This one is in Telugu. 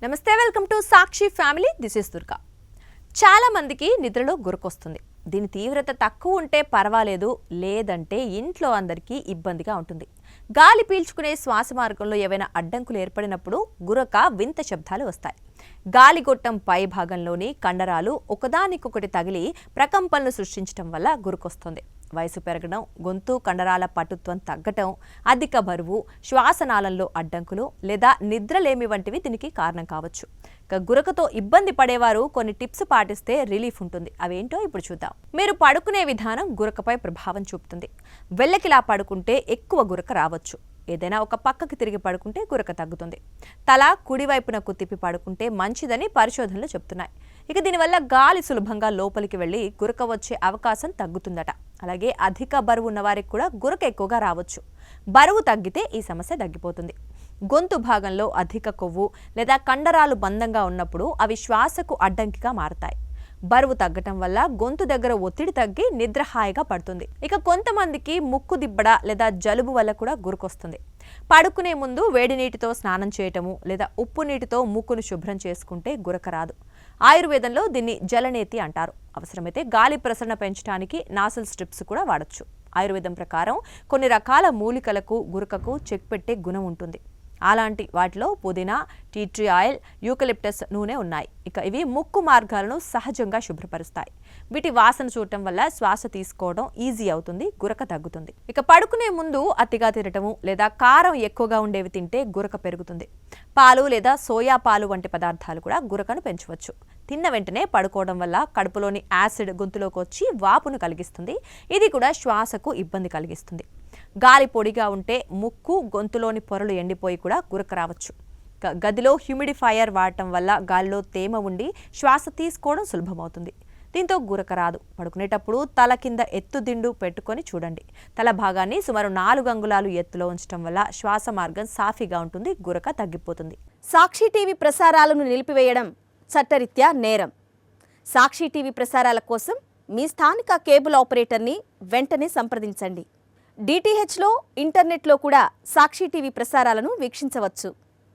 నమస్తే, welcome to Sakshi family. This is Durga. చాలా మందికి నిద్రలో గురకొస్తుంది. దీని తీవ్రత తక్కువ ఉంటే పర్వాలేదు, లేదంటే ఇంట్లో అందరికీ ఇబ్బందిగా ఉంటుంది. గాలి పీల్చుకునే శ్వాస మార్గంలో ఏవైనా అడ్డంకులు ఏర్పడినప్పుడు గురక వింత శబ్దాలు వస్తాయి. గాలిగొట్టం పై భాగంలోని కండరాలు ఒకదానికొకటి తగిలి ప్రకంపనలు సృష్టించడం వల్ల గురకొస్తుంది. వయసు పెరగడం, గొంతు కండరాల పటుత్వం తగ్గటం, అధిక బరువు, శ్వాసనాళంలో అడ్డంకులు లేదా నిద్రలేమి వంటివి దీనికి కారణం కావచ్చు. గురకతో ఇబ్బంది పడేవారు కొన్ని టిప్స్ పాటిస్తే రిలీఫ్ ఉంటుంది. అవేంటో ఇప్పుడు చూద్దాం. మీరు పడుకునే విధానం గురకపై ప్రభావం చూపుతుంది. వెళ్ళకిలా పడుకుంటే ఎక్కువ గురక రావచ్చు. ఏదైనా ఒక పక్కకి తిరిగి పడుకుంటే గురక తగ్గుతుంది. తల కుడివైపునకు తిప్పి పడుకుంటే మంచిదని పరిశోధనలు చెప్తున్నాయి. ఇక దీనివల్ల గాలి సులభంగా లోపలికి వెళ్లి గురక వచ్చే అవకాశం తగ్గుతుందట. అలాగే అధిక బరువు ఉన్నవారికి కూడా గురక ఎక్కువగా రావచ్చు. బరువు తగ్గితే ఈ సమస్య తగ్గిపోతుంది. గొంతు భాగంలో అధిక కొవ్వు లేదా కండరాలు మందంగా ఉన్నప్పుడు అవి శ్వాసకు అడ్డంకిగా మారతాయి. బరువు తగ్గటం వల్ల గొంతు దగ్గర ఒత్తిడి తగ్గి నిద్ర హాయిగా పడుతుంది. ఇక కొంతమందికి ముక్కు దిబ్బడ లేదా జలుబు వల్ల కూడా గురకొస్తుంది. పడుకునే ముందు వేడి నీటితో స్నానం చేయటము లేదా ఉప్పు నీటితో ముక్కును శుభ్రం చేసుకుంటే గురక రాదు. ఆయుర్వేదంలో దీన్ని జలనేతి అంటారు. అవసరమైతే గాలి ప్రసరణ పెంచడానికి నాసల్ స్ట్రిప్స్ కూడా వాడచ్చు. ఆయుర్వేదం ప్రకారం కొన్ని రకాల మూలికలకు గురకకు చెక్ పెట్టే గుణం ఉంటుంది. అలాంటి వాటిలో పుదీనా, టీ ట్రీ ఆయిల్, యూకలిప్టస్ నూనె ఉన్నాయి. ఇక ఇవి ముక్కు మార్గాలను సహజంగా శుభ్రపరుస్తాయి. వీటి వాసన చూడటం వల్ల శ్వాస తీసుకోవడం ఈజీ అవుతుంది, గురక తగ్గుతుంది. ఇక పడుకునే ముందు అతిగా తినటము లేదా కారం ఎక్కువగా ఉండేవి తింటే గురక పెరుగుతుంది. పాలు లేదా సోయా పాలు వంటి పదార్థాలు కూడా గురకను పెంచవచ్చు. తిన్న వెంటనే పడుకోవడం వల్ల కడుపులోని యాసిడ్ గొంతులోకి వచ్చి వాపును కలిగిస్తుంది. ఇది కూడా శ్వాసకు ఇబ్బంది కలిగిస్తుంది. గాలి పొడిగా ఉంటే ముక్కు, గొంతులోని పొరలు ఎండిపోయి కూడా గురక రావచ్చు. గదిలో హ్యూమిడిఫైయర్ వాడటం వల్ల గాలిలో తేమ ఉండి శ్వాస తీసుకోవడం సులభమవుతుంది. దీంతో గురక రాదు. పడుకునేటప్పుడు తల కింద ఎత్తు దిండు పెట్టుకొని చూడండి. తల భాగాన్ని సుమారు 4 అంగుళాలు ఎత్తులో ఉంచడం వల్ల శ్వాస మార్గం సాఫీగా ఉంటుంది, గురక తగ్గిపోతుంది. సాక్షి టీవీ ప్రసారాలను నిలిపివేయడం చట్టరీత్యా నేరం. సాక్షి టీవీ ప్రసారాల కోసం మీ స్థానిక కేబుల్ ఆపరేటర్ని వెంటనే సంప్రదించండి. డిటిహెచ్లో, ఇంటర్నెట్లో కూడా సాక్షి టీవీ ప్రసారాలను వీక్షించవచ్చు.